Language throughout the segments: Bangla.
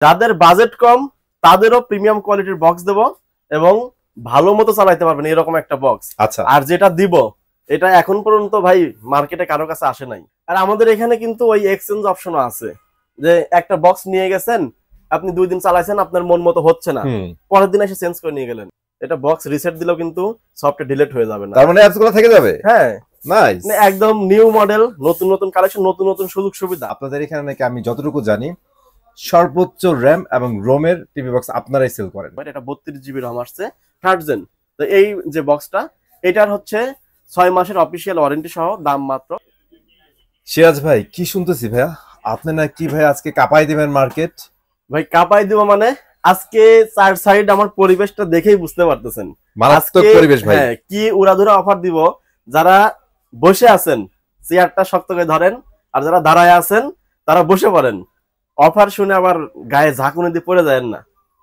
যাদের বাজেট কম তাদেরও প্রিমিয়াম কোয়ালিটির বক্স দেব এবং ভালো মতো চালাইতে পারবেন এরকম একটা বক্স। আচ্ছা, আর যেটা দিব এটা এখন পর্যন্ত ভাই মার্কেটে কারো কাছে আসে নাই। আর আমাদের এখানে কিন্তু ওই এক্সচেঞ্জ অপশনও আছে, যে একটা বক্স নিয়ে গেছেন, আপনি 2 দিন চালাইছেন, আপনার মন মতো হচ্ছে না, পরের দিন এসে চেঞ্জ করে নিয়ে গেলেন, এটা বক্স রিসেট দিলেও কিন্তু সফটওয়্যার ডিলিট হয়ে যাবে না। তার মানে অ্যাপসগুলো থেকে যাবে। হ্যাঁ, নাইস, একদম নিউ মডেল, নতুন নতুন কালেকশন, নতুন নতুন সুযোগ সুবিধা। আপনাদের এখানে নাকি আমি যতটুকু জানি সর্বোচ্চ র্যাম এবং রোমের টিভি বক্স আপনারাই সেল করেন। এটা 32 জিবি রম আসছে, 3rd জেন। তো এই যে বক্সটা, এটার হচ্ছে 6 মাসের অফিসিয়াল ওয়ারেন্টি সহ, দাম মাত্র। সিরাজ ভাই কি শুনতেছি ভাইয়া, আপনি না কি ভাই আজকে কাঁপাই দিবেন মার্কেট? ভাই কাঁপাই দিব মানে আজকে চার সাইড আমার পরিবেশটা দেখেই বুঝতে পারতেছেন মারাত্মক পরিবেশ ভাই। হ্যাঁ, কি উড়াধুরা অফার দিব। যারা বসে আছেন চেয়ারটা শক্ত করে ধরেন, আর যারা দাঁড়ায় আছেন তারা বসে পড়েন। অফার শুনে আবার গায়ে ঝাঁকুনি দিয়ে পড়ে যায় না,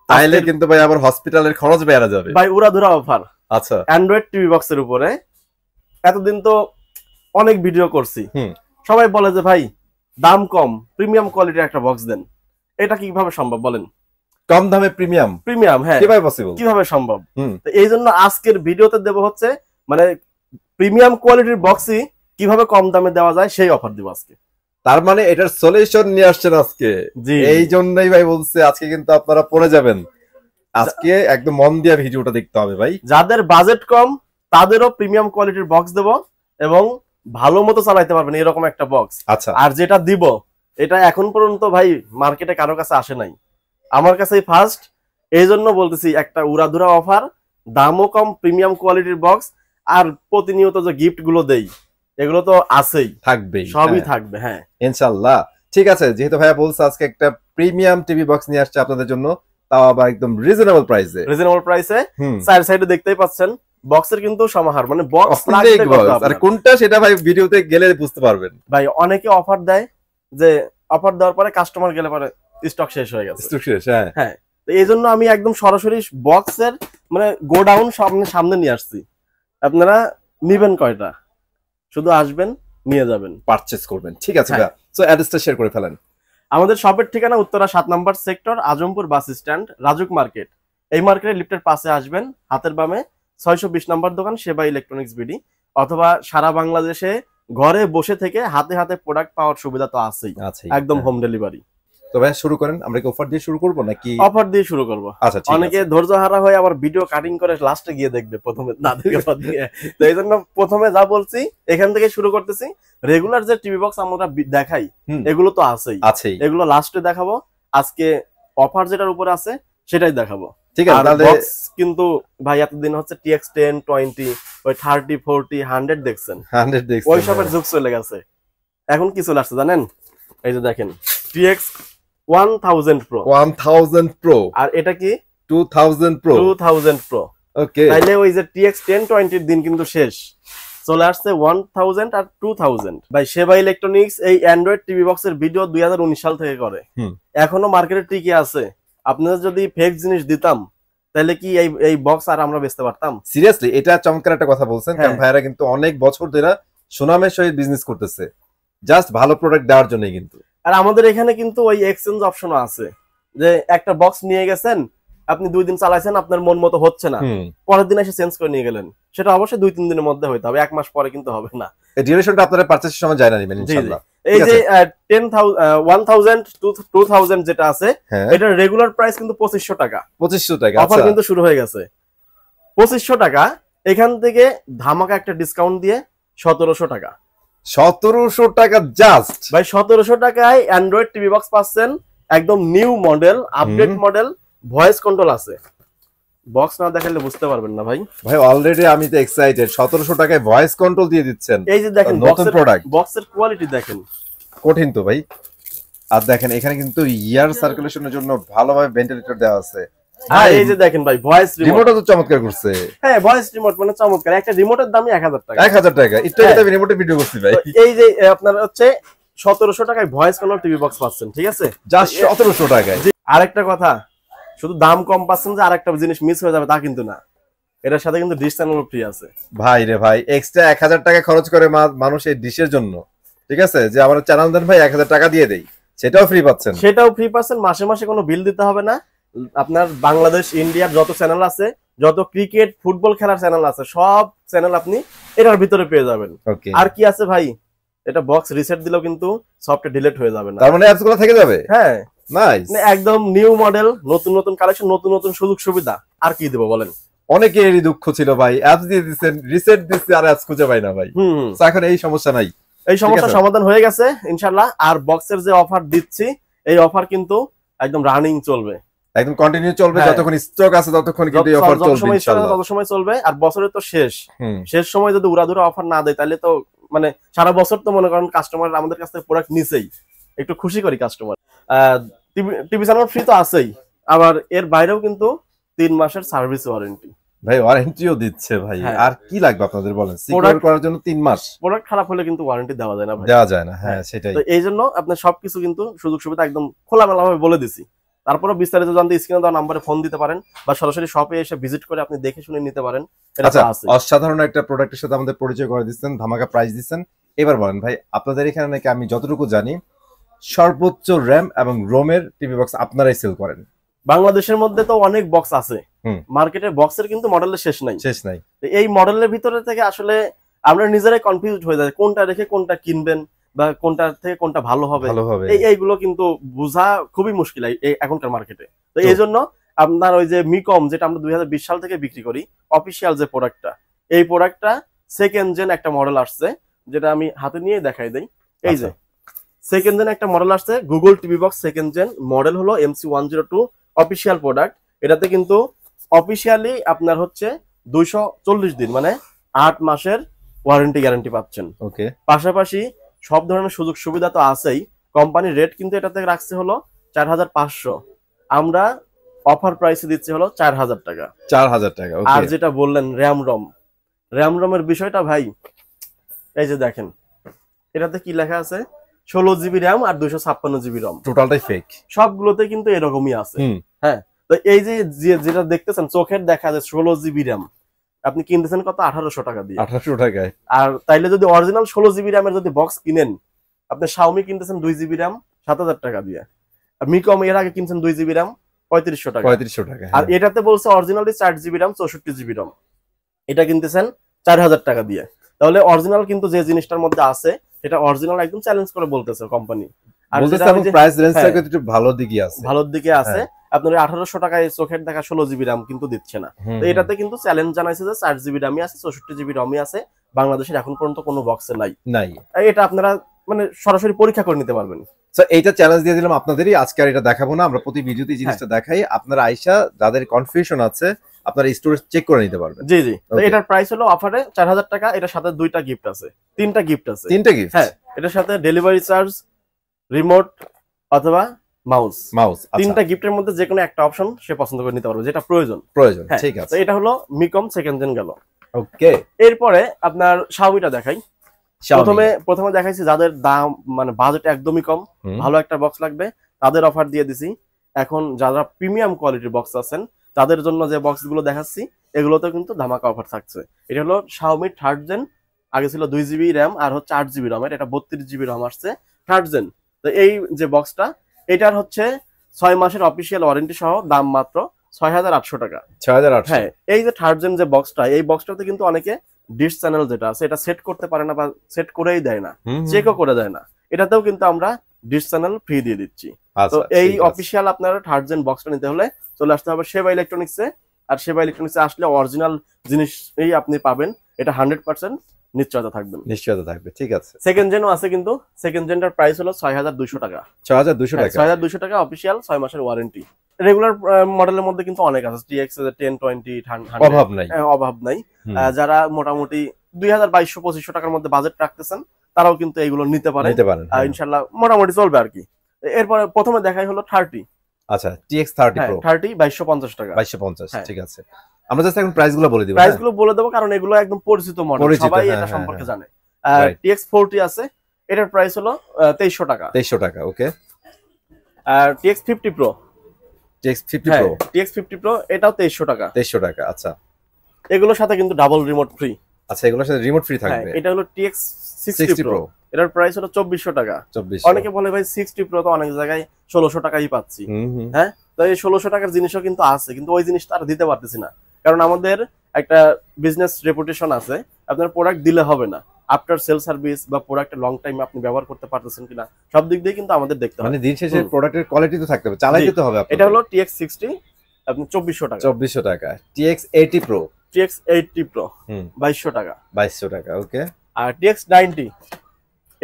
তাইলে কিন্তু ভাই আবার হসপিটালের খরচ বেড়ে যাবে ভাই। উড়াধুরা অফার। আচ্ছা, অ্যান্ড্রয়েড টিভি বক্সের উপরে এতদিন তো অনেক ভিডিও করছি, সবাই বলে যে ভাই দাম কম, প্রিমিয়াম কোয়ালিটির একটা বক্স দেন। এটা কিভাবে সম্ভব বলেন? কম দামে প্রিমিয়াম? হ্যাঁ, কিভাবে পসিবল, কিভাবে সম্ভব? তো এই জন্য আজকের ভিডিওতে দেব হচ্ছে মানে প্রিমিয়াম কোয়ালিটির বক্সই কিভাবে কম দামে দেওয়া যায় সেই অফার দিব আজকে। তার মানে এটার সলিউশন নিয়ে আসছেন আজকে। এই জন্যই ভাই বলছে আজকে কিন্তু আপনারা পড়ে যাবেন। আজকে একদম মন দিয়ে ভিডিওটা দেখতে হবে ভাই। যাদের বাজেট কম তাদেরও প্রিমিয়াম কোয়ালিটির বক্স দেব এবং ভালো মতো চালাইতে পারবেন এরকম একটা বক্স। আচ্ছা, আর যেটা দিব এটা এখন পর্যন্ত ভাই মার্কেটে কারো কাছে আসে নাই, আমার কাছেই ফার্স্ট। এই জন্য বলতেছি একটা উড়াধুরা অফার, দামও কম, প্রিমিয়াম কোয়ালিটির বক্স, আর প্রতিনিয়ত যে গিফট গুলো দেই এগুলো তো আছেই, থাকবে, সবই থাকবে। হ্যাঁ ইনশাআল্লাহ। ঠিক আছে, যেহেতু ভাইয়া বলছে আজকে একটা প্রিমিয়াম টিভি বক্স নিয়ে আসছে আপনাদের জন্য, তাও আবার একদম রিজনেবল প্রাইসে। চার সাইডে দেখতেই পাচ্ছেন বক্সের কিন্তু সমাহার, মানে বক্স আর কোনটা সেটা ভাই ভিডিওতে গেলে বুঝতে পারবেন। ভাই অনেকে অফার দেয়, যে অফার দেওয়ার পরে কাস্টমার গেলে পরে স্টক শেষ হয়ে গেছে। হ্যাঁ, তো এই জন্য আমি একদম সরাসরি বক্সের মানে গোডাউন সামনে নিয়ে আসছি। আপনারা নিবেন কয়টা, শুধু আসবেন, নিয়ে যাবেন, পারচেজ করবেন। ঠিক আছে ভাই, সো অ্যাড্রেসটা শেয়ার করে ফেলেন। আমাদের শপের ঠিকানা উত্তরা 7 নম্বর sector, Azampur bus stand, Rajuk market. এই মার্কেটের লিফটের পাশে আসবেন, হাতের বামে 620 নম্বর দোকান সেবা ইলেকট্রনিক্স বিডি। অথবা সারা বাংলাদেশে ঘরে বসে থেকে হাতে হাতে প্রোডাক্ট পাওয়ার সুবিধা তো আছেই, একদম হোম ডেলিভারি। তো ভাই শুরু করেন, আমরা কি অফার দিয়ে শুরু করব নাকি? অফার দিয়ে শুরু করব। আচ্ছা, অনেকে ধৈর্য হারা হয়ে আবার ভিডিও কাটিং করে লাস্টে গিয়ে দেখবে, প্রথমে না দেখে অফার দিয়ে। তো এই জন্য প্রথমে যা বলছি এখান থেকে শুরু করতেছি। রেগুলার যে টিভি বক্স আমরা দেখাই এগুলো তো আছেই, এগুলো লাস্টে দেখাবো। আজকে অফার যেটার উপরে আছে সেটাই দেখাবো। ঠিক আছে, তাহলে কিন্তু ভাই এতদিন হচ্ছে TX 10, 20, ওই 30, 40, 100 দেখছেন, ওই সবের যুগ চলে গেছে। এখন কি চলে আসছে জানেন? এই যে দেখেন TX 1000 Pro, 1000 Pro, আর এটা কি 2000 Pro, 2000 Pro। ওকে, তাইলে ওই যে TX 10, 20 এর দিন কিন্তু শেষ, চলে আসছে 1000 আর 2000। ভাই সেবা ইলেকট্রনিক্স এই অ্যান্ড্রয়েড টিভি বক্সের ভিডিও 2019 সাল থেকে করে, এখনো মার্কেটে টিকে আছে। আপনাদের যদি ফেক জিনিস দিতাম তাহলে কি এই বক্স আর আমরা বেচতে পারতাম? সিরিয়াসলি এটা চমৎকার একটা কথা বলছেন, কারণ ভাইরা কিন্তু অনেক বছর ধরে সুনামের সহিত বিজনেস করতেছে, জাস্ট ভালো প্রোডাক্ট দেওয়ার জন্যই কিন্তু। আর আমাদের এখানে কিন্তু ওই এক্সচেঞ্জ অপশনও আছে, যে একটা বক্স নিয়ে গেছেন, আপনি 2 দিন চালাইছেন, আপনার মন মতো হচ্ছে না, পরের দিন এসে চেঞ্জ করে নিয়ে গেলেন, সেটা অবশ্যই 2-3 দিনের মধ্যে হইতে হবে, 1 মাস পরে কিন্তু হবে না। এই ডিউরেশনটা আপনারা পারচেজের সময় জানা নেবেন ইনশাআল্লাহ। এই যে 10,000 2000 যেটা আছে, এটার রেগুলার প্রাইস কিন্তু 2500 টাকা। 2500 টাকা অফার কিন্তু শুরু হয়ে গেছে 2500 টাকা। এখান থেকে ধামাকা একটা ডিসকাউন্ট দিয়ে 1700 টাকা। 1700 টাকা জাস্ট ভাই, 1700 টাকায় অ্যান্ড্রয়েড টিভি বক্স পাচ্ছেন, একদম new model, update model, voice control আছে। বক্স না দেখালে বুঝতে পারবেন না ভাই। ভাই অলরেডি আমি তো এক্সাইটেড, 1700 টাকায় ভয়েস কন্ট্রোল দিয়ে দিচ্ছেন। এই যে দেখেন নতুন প্রোডাক্ট, বক্সের কোয়ালিটি দেখেন, কঠিন তো ভাই। আর দেখেন এখানে কিন্তু এয়ার সার্কুলেশনের জন্য ভালোভাবে ভেন্টিলেটর দেওয়া আছে। আর এই যে দেখেন ভাই ভয়েস রিমোটও তো চমৎকার করছে। হ্যাঁ, ভয়েস রিমোট মানে চমৎকার। একটা রিমোটের দামই 1000 টাকা। 1000 টাকা, একটু আগে আমি রিমোটের ভিডিও করছি ভাই। এই যে আপনার হচ্ছে 1700 টাকায় ভয়েস কন্ট্রোল টিভি বক্স পাচ্ছেন, ঠিক আছে, জাস্ট 1700 টাকায়। আরেকটা কথা, শুধু দাম কম পাচ্ছেন যে আরেকটা জিনিস মিস হয়ে যাবে তা কিন্তু না, এটার সাথে কিন্তু ডিশ চ্যানেল ফ্রি আছে। ভাই রে ভাই, এক্সট্রা 1000 টাকা খরচ করে মানুষ এই ডিশের জন্য, ঠিক আছে, যে আমার চ্যানেল দেন ভাই 1000 টাকা দিয়ে দেই, সেটাও ফ্রি পাচ্ছেন? সেটাও ফ্রি পাচ্ছেন, মাসে মাসে কোনো বিল দিতে হবে না। আপনার বাংলাদেশ ইন্ডিয়ার যত চ্যানেল আছে, যত ক্রিকেট ফুটবল খেলার চ্যানেল আছে, সব চ্যানেল আপনি এটার ভিতরে পেয়ে যাবেন। আর কি আছে ভাই, এটা বক্স রিসেট দিলেও কিন্তু সফটওয়্যার ডিলিট হয়ে যাবে না। তার মানে অ্যাপস গুলো থেকে যাবে? হ্যাঁ, নাইস, একদম নিউ মডেল, নতুন নতুন কালেকশন, নতুন নতুন সুযোগ সুবিধা। আর কি দেবো বলেন? অনেকেরই দুঃখ ছিল ভাই, অ্যাপস দিয়ে দিচ্ছেন, রিসেট দিচ্ছে, আর অ্যাপস খুঁজে পাই না ভাই। এখন এই সমস্যা নাই, এই সমস্যার সমাধান হয়ে গেছে ইনশাআল্লাহ। আর বক্সের যে অফার দিচ্ছি, এই অফার কিন্তু একদম রানিং চলবে, একদম কন্টিনিউ চলবে। যতক্ষণ স্টক আছে ততক্ষণ কিন্তু এই অফার চলবে ইনশাআল্লাহ, তত সময় চলবে। আর বছরে তো শেষ সময় যদি উড়াধুরা অফার না দেয়, তাহলে তো মানে সারা বছর তো মনে করেন কাস্টমার আমাদের কাছ থেকে প্রোডাক্ট নিছেই, একটু খুশি করি কাস্টমার। টিভি চ্যানেল ফ্রি তো আছেই, আবার এর বাইরেও কিন্তু 3 মাসের সার্ভিস ওয়ারেন্টি। ভাই ওয়ারেন্টিও দিচ্ছে ভাই, আর কি লাগবে আপনাদের বলেন? সিকিউর করার জন্য 3 মাস। প্রোডাক্ট খারাপ হলে কিন্তু ওয়ারেন্টি দেওয়া যায় না ভাই, দেওয়া যায় না। হ্যাঁ সেটাই। তো এই জন্য আপনার সবকিছু কিন্তু সুযোগ সুবিধা একদম খোলামেলা ভাবে বলে দিছি। তারপরে বিস্তারিত জানতে স্ক্রিনে দেওয়া নম্বরে ফোন দিতে পারেন, বা সরাসরি শপে এসে ভিজিট করে আপনি দেখে শুনে নিতে পারেন। আচ্ছা, অসাধারণ একটা প্রোডাক্টের সাথে আমাদের পরিচয় করে দিচ্ছেন, ধামাকা প্রাইস দিচ্ছেন। এবার বলেন ভাই, আপনাদের এখানে নাকি আমি যতটুকু জানি সর্বোচ্চ র্যাম এবং রোমের টিভি বক্স আপনারাই সেল করেন। বাংলাদেশের মধ্যে তো অনেক বক্স আছে, মার্কেটে বক্সের কিন্তু মডেলের শেষ নাই। এই মডেলের ভিতরে থেকে আসলে আমরা নিজেরাই কনফিউজড হয়ে যাই, কোনটা রেখে কোনটা কিনবেন বা কোনটা থেকে কোনটা ভালো হবে। এইগুলো কিন্তু বোঝা খুবই মুশকিল এখনকার মার্কেটে। তো এই জন্য আপনার ওই যে মিকম, যেটা আমরা 2020 সাল থেকে বিক্রি করি, অফিসিয়াল যে প্রোডাক্টটা, এই প্রোডাক্টটা সেকেন্ড জেন একটা মডেল আসছে, যেটা আমি হাতে নিয়ে দেখাই দেই। এই যে সেকেন্ড জেন একটা মডেল আসছে, Google TV box second gen, model হলো MC102, অফিসিয়াল প্রোডাক্ট। এটাতে কিন্তু অফিসিয়ালি আপনার হচ্ছে 240 দিন মানে 8 মাসের ওয়ারেন্টি গ্যারান্টি পাচ্ছেন। ওকে, পাশাপাশি সব ধরনের সুযোগ সুবিধা তো আছেই। কোম্পানির রেট কিন্তু এটাতে রাখছে হলো 4500, আমরা অফার প্রাইসে দিচ্ছি হলো 4000 টাকা। 4000 টাকা। আর যেটা বললেন র্যাম রমের বিষয়টা ভাই, এই যে দেখেন এটাতে কি লেখা আছে, 16 জিবি র্যাম আর 256 জিবি রম। টোটালটাই ফেক, সবগুলোতে কিন্তু এরকমই আছে। হ্যাঁ, তো এই যে যেটা দেখতেছেন চোখের দেখা যায় 16 জিবি র্যাম, আপনি কিনতেছেন কত? 1800 টাকা দিয়ে। 1800 টাকায়। আর তাইলে যদি অরিজিনাল 16 জিবি র্যামের যদি বক্স কিনেন, আপনি শাওমি কিনতেছেন 2 জিবি র্যাম 7000 টাকা দিয়ে, আর মিকম এর আগে কিনছেন 2 জিবি র্যাম 3500 টাকা। 3500 টাকা। আর এটাতে বলছে originally 4 GB RAM 64 GB ROM, এটা কিনতেছেন 4000 টাকা দিয়ে। তাহলে অরিজিনাল কিন্তু যে জিনিসটার মধ্যে আছে এটা অরিজিনাল একদম চ্যালেঞ্জ করে বলতেছে কোম্পানি। আর যেটা প্রাইস রেঞ্জটা একটু ভালোর দিকে আছে, ভালোর দিকে আছে। আপনার 1800 টাকায় চোখের দেখা 16 জিবি র্যাম কিন্তু দিচ্ছে না। তো এটাতে কিন্তু চ্যালেঞ্জ জানাইছে যে 4 জিবি র্যামই আছে, 64 জিবি রমই আছে, বাংলাদেশের এখন পর্যন্ত কোনো বক্সে নাই। এটা আপনারা মানে সরাসরি পরীক্ষা করে নিতে পারবেন। এইটা চ্যালেঞ্জ দিয়ে দিলাম আপনাদেরই। আজকে আর এটা দেখাবো না, আমরা প্রতি ভিডিওতে এই জিনিসটা দেখাই। আপনারা আইসা যাদের কনফিউশন আছে আপনারা স্টোরে চেক করে নিতে পারবেন। জি। তো এটার প্রাইস হলো অফারে 4000 টাকা। এটার সাথে 2টা গিফট আছে, 3টা গিফট আছে। 3টা গিফট? হ্যাঁ, এটার সাথে ডেলিভারি চার্জ, রিমোট অথবা মাউস। 3টা গিফটের মধ্যে যে কোনো একটা অপশন সে পছন্দ করে নিতে পারবে, যেটা প্রয়োজন। ঠিক আছে। তো এটা হলো মিকম সেকেন্ড জেন গেল। ওকে, এরপরে আপনার শাওমিটা দেখাই। প্রথমে দেখাইছি যাদের দাম মানে বাজেট একদমই কম, ভালো একটা বক্স লাগবে, তাদের অফার দিয়ে দিছি। এখন যারা প্রিমিয়াম কোয়ালিটির বক্স আছেন তাদের জন্য যে বক্স গুলো দেখাচ্ছি এগুলোতে কিন্তু ধামাকা অফার থাকছে। এটা হলো শাওমি থার্ড জেন, আগে ছিল 2 জিবি র্যাম আর হচ্ছে 8 জিবি রম, এটা 32 জিবি রম আসছে থার্ড জেন। তো এই যে বক্সটা, এটার হচ্ছে 6 মাসের অফিসিয়াল ওয়ারেন্টি সহ দাম মাত্র 6800 টাকা। 6800? হ্যাঁ, এই যে থার্ড জেন যে বক্সটা, এই বক্সটাতে কিন্তু অনেকে ডিশ চ্যানেল যেটা আছে এটা সেট করতে পারে না, বা সেট করেই দেয় না, চেকও করে দেয় না। এটাতেও কিন্তু আমরা ডিশ চ্যানেল ফ্রি দিয়ে দিচ্ছি। তো এই অফিসিয়াল আপনার থার্ড জেন বক্সটা নিতে হলে চলে আসতে হবে সেবা ইলেকট্রনিক্সে। আর সেবা ইলেকট্রনিক্সে আসলে অরিজিনাল জিনিসই আপনি পাবেন, এটা 100% নিশ্চয়তা থাকবে। ঠিক আছে। সেকেন্ড জেনও আছে, কিন্তু সেকেন্ড জেনটার প্রাইস হলো 6200 টাকা। 6200 টাকা অফিসিয়াল 6 মাসের ওয়ারেন্টি। রেগুলার মডেলের মধ্যে কিন্তু অনেক আছে, TX 1020 অভাব নাই। যারা মোটামুটি 2200-2500 টাকার মধ্যে বাজেট রাখতেছেন তারাও কিন্তু এইগুলো নিতে পারেন। ইনশাআল্লাহ মোটামুটি চলবে আর কি। এরপরে প্রথমে দেখাই হলো 30। আচ্ছা, TX 30 Pro 2250 টাকা। 2250, ঠিক আছে। আমরা জাস্ট এখন প্রাইসগুলো বলে দিব। প্রাইসগুলো বলে দেব কারণ এগুলো একদম পরিচিত মডেল, সবাই এটা সম্পর্কে জানে। TX 40 আছে, এটার প্রাইস হলো 2300 টাকা। 2300 টাকা, ওকে। আর TX 50 Pro, TX 50 Pro এটাও 2300 টাকা। 2300 টাকা, আচ্ছা। এগুলোর সাথে কিন্তু ডাবল রিমোট ফ্রি। আচ্ছা, এগুলোর সাথে রিমোট ফ্রি থাকবে। এটা হলো TX 60 Pro, এটার প্রাইস হলো 2400 টাকা। 2400। অনেকে বলে ভাই 60 প্রো তো অনেক জায়গায় 1600 টাকাই পাচ্ছি। হ্যাঁ, তো এই 1600 টাকার জিনিসও কিন্তু আছে, কিন্তু ওই জিনিসটা আর দিতে পারতেছি না, কারণ আমাদের একটা বিজনেস রেপুটেশন আছে। আপনার প্রোডাক্ট দিলে হবে না, আফটার সেল সার্ভিস বা প্রোডাক্ট লং টাইম আপনি ব্যবহার করতে পারতেছেন কিনা সব দিক দিয়ে কিন্তু আমাদের দেখতে হবে। মানে দিন শেষে প্রোডাক্টের কোয়ালিটি তো থাকতে হবে, চালাইতে তো হবে। এটা হলো TX 60, আপনি 2400 টাকা। 2400 টাকা। TX 80 Pro, TX 80 Pro 2200 টাকা। 2200 টাকা, ওকে। আর TX 90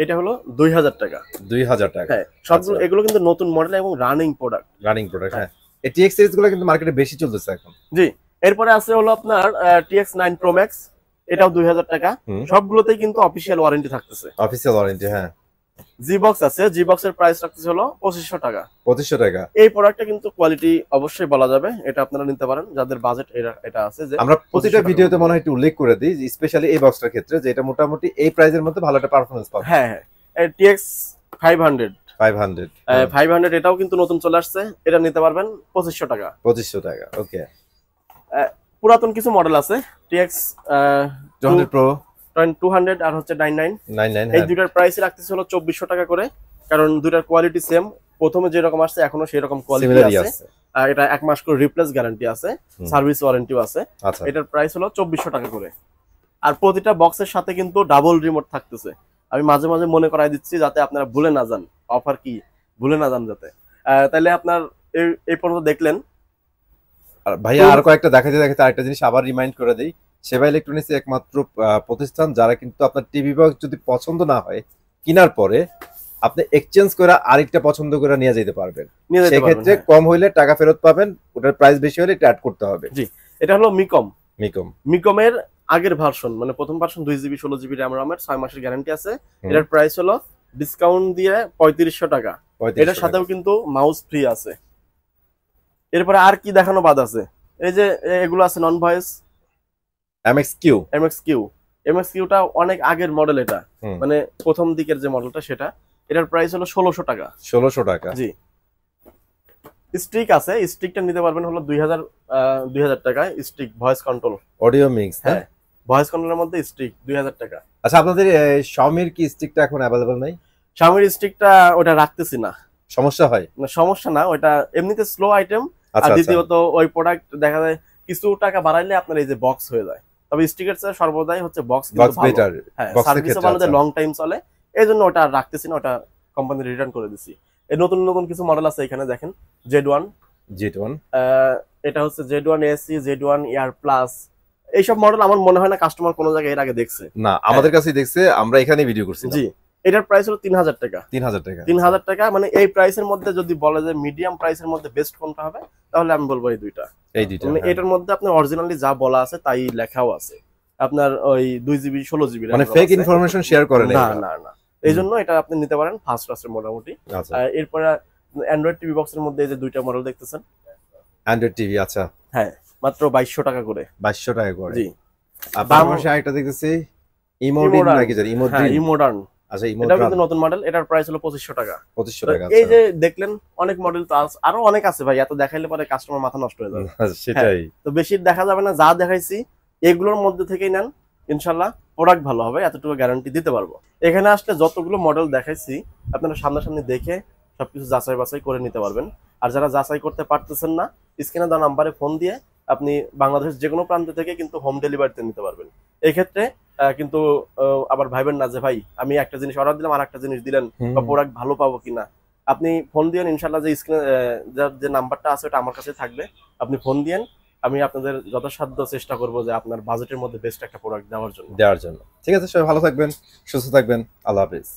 এটা হলো 2000 টাকা। 2000 টাকা। হ্যাঁ, সবগুলো এগুলো কিন্তু নতুন মডেল এবং রানিং প্রোডাক্ট। হ্যাঁ। এই TX সিরিজ গুলো কিন্তু মার্কেটে বেশি চলতেছে এখন। জি, এরপরে আছে হলো আপনার TX 9 Pro Max, এটাও 2000 টাকা। সবগুলোতেই কিন্তু অফিশিয়াল ওয়ারেন্টি থাকতেছে। অফিশিয়াল ওয়ারেন্টি, হ্যাঁ। G-Box আছে, G-Box এর প্রাইস রাখতেছে হলো 2500 টাকা। 2500 টাকা। এই প্রোডাক্টটা কিন্তু কোয়ালিটি অবশ্যই বলা যাবে, এটা আপনারা নিতে পারেন যাদের বাজেট এটা আছে। যে আমরা প্রতিটা ভিডিওতে মনে হয় একটু উল্লেখ করে দিই, স্পেশালি এই বক্সটার ক্ষেত্রে, যে এটা মোটামুটি এই প্রাইসের মধ্যে ভালো একটা পারফরম্যান্স পাবে। হ্যাঁ হ্যাঁ, TX 500 এটাও কিন্তু নতুন চলে আসছে, এটা নিতে পারবেন 2500 টাকা। 2500 টাকা, ওকে। পুরাতন কিছু মডেল আছে, TX 200 Pro, 200 আর হচ্ছে 99, এই দুটার প্রাইস রাখতেছে হলো 2400 টাকা করে, কারণ দুটার কোয়ালিটি সেম, প্রথমে যেরকম আসছে এখনো সেই রকম কোয়ালিটি আছে। আর এটা 1 মাস করে রিপ্লেস গ্যারান্টি আছে, সার্ভিস ওয়ারেন্টিও আছে। এটার প্রাইস হলো 2400 টাকা করে। আর প্রতিটা বক্সের সাথে কিন্তু ডাবল রিমোট থাকতেছে। আমি মাঝে মাঝে মনে করাই দিচ্ছি যাতে আপনারা ভুলে না যান, অফার কি ভুলে না যান যাতে। তাহলে আপনার এই পর্যন্ত দেখলেন। আর ভাইয়া আর কয়েকটা দেখাতে আরেকটা জিনিস আবার রিমাইন্ড করে দেই, সেবা ইলেকট্রনিক্স একমাত্র প্রতিষ্ঠান যারা কিন্তু আপনার টিভি বক্স যদি পছন্দ না হয় কেনার পরে আপনি এক্সচেঞ্জ করে আরেকটা পছন্দ করে নিয়ে যেতে পারবেন। সেক্ষেত্রে কম হইলে টাকা ফেরত পাবেন, ওটার প্রাইস বেশি হলে এটা অ্যাড করতে হবে। জি, এটা হলো মিকমের আগের ভার্সন, মানে প্রথম ভার্সন 2GB 16GB RAM-ROM-এর 6 মাসের গ্যারান্টি আছে। এটার প্রাইস হলো ডিসকাউন্ট দিয়ে 3500 টাকা। এটার সাথেও কিন্তু মাউস ফ্রি আছে। এরপরে আর কি দেখানো বাদ আছে, এই যে এগুলো আছে নন ভয়েস MXQ-টা অনেক আগের মডেল, এটা মানে প্রথম দিকের যে মডেলটা সেটা। এটার প্রাইস হলো 1600 টাকা। 1600 টাকা, জি। স্টিক আছে, স্টিকটা নিতে পারবেন হলো 2000 টাকায়। Stick voice control audio mix, হ্যাঁ, ভয়েস কন্ট্রোলের মধ্যে স্টিক 2000 টাকা। আচ্ছা, আপনাদের Xiaomi-র কি স্টিকটা এখন अवेलेबल নাই? Xiaomi-র স্টিকটা ওটা রাখতেছি না। সমস্যা হয় না, সমস্যা না, ওটা এমনিতে স্লো আইটেম। আর দ্বিতীয়ত ওই প্রোডাক্ট দেখা যায় কিছু টাকা বাড়াইলে আপনার এই যে বক্স হয়ে যায়। তবে স্টিকের চেয়ে সর্বদাই হচ্ছে বক্স কিন্তু ভালো। হ্যাঁ, সার্ভিসও ভালো, লং টাইম চলে। এইজন্য ওটা রাখতেছি না, ওটা কোম্পানি রিটার্ন করে দিছি। এই নতুন নতুন কিছু মডেল আছে এখানে দেখেন, Z1, এটা হচ্ছে Z1 AC, Z1 Air Plus। এইসব মডেল আমার মনে হয় না কাস্টমার কোনো জায়গায় এর আগে দেখছে। না, আমাদের কাছেই দেখছে, আমরা এখানে ভিডিও করছি। জি, এটার প্রাইস হলো 3000 টাকা। 3000 টাকা, মানে এই প্রাইসের মধ্যে যদি বলে যে মিডিয়াম প্রাইসের মধ্যে বেস্ট কোনটা হবে, তাহলে আমি বলবো এই দুইটা। মানে এটার মধ্যে আপনার অরিজিনালি যা বলা আছে তাই লেখাও আছে। আপনার ওই 2GB 16GB, মানে ফেক ইনফরমেশন শেয়ার করে না না না, এইজন্য এটা আপনি নিতে পারেন ফার্স্ট ক্লাসের মোটামুটি। এরপরে অ্যান্ড্রয়েড টিভি বক্সের মধ্যে এই যে দুইটা মডেল দেখতেছেন, অ্যান্ড্রয়েড টিভি। আচ্ছা, হ্যাঁ, মাত্র 2200 টাকা করে। 2200 টাকা করে, জি। আপনার পাশে আরেকটা দেখতেছি ইমোডিন নাকি জানি, ইমোডার্ন। আচ্ছা, এটা কিন্তু নতুন মডেল, এটার প্রাইস হলো 2500 টাকা। 2500 টাকা। এই যে দেখলেন অনেক মডেল তো আরো অনেক আছে ভাই, এত দেখাইলে পরে কাস্টমার মাথা নষ্ট হয়ে যাবে। সেটাই, তো বেশি দেখা যাবে না, যা দেখাইছি এগুলোর মধ্যে থেকেই নেন, ইনশাআল্লাহ প্রোডাক্ট ভালো হবে, এতটুকু গ্যারান্টি দিতে পারবো। এখানে আসলে যতগুলো মডেল দেখাইছি আপনারা সামনাসামনি দেখে সবকিছু যাচাই বাছাই করে নিতে পারবেন। আর যারা যাচাই করতে পারতেছেন না, স্ক্রিনে দেওয়া নাম্বারে ফোন দিয়ে আপনি বাংলাদেশের যে কোনো প্রান্ত থেকে কিন্তু হোম ডেলিভারিতে নিতে পারবেন। এই ক্ষেত্রে কিন্তু আবার ভাইবেন না যে ভাই আমি একটা জিনিস অর্ডার দিলাম আর একটা জিনিস দিলেন, বা প্রোডাক্ট ভালো পাবো কিনা। আপনি ফোন দিয়েন, ইনশাআল্লাহ যে স্ক্রিনে যে নাম্বারটা আছে ওটা আমার কাছে থাকবে, আপনি ফোন দিয়েন, আমি আপনাদের যথাসাধ্য চেষ্টা করবো যে আপনার বাজেটের মধ্যে বেস্ট একটা প্রোডাক্ট দেওয়ার জন্য। ঠিক আছে, সবাই ভালো থাকবেন, সুস্থ থাকবেন, আল্লাহ হাফেজ।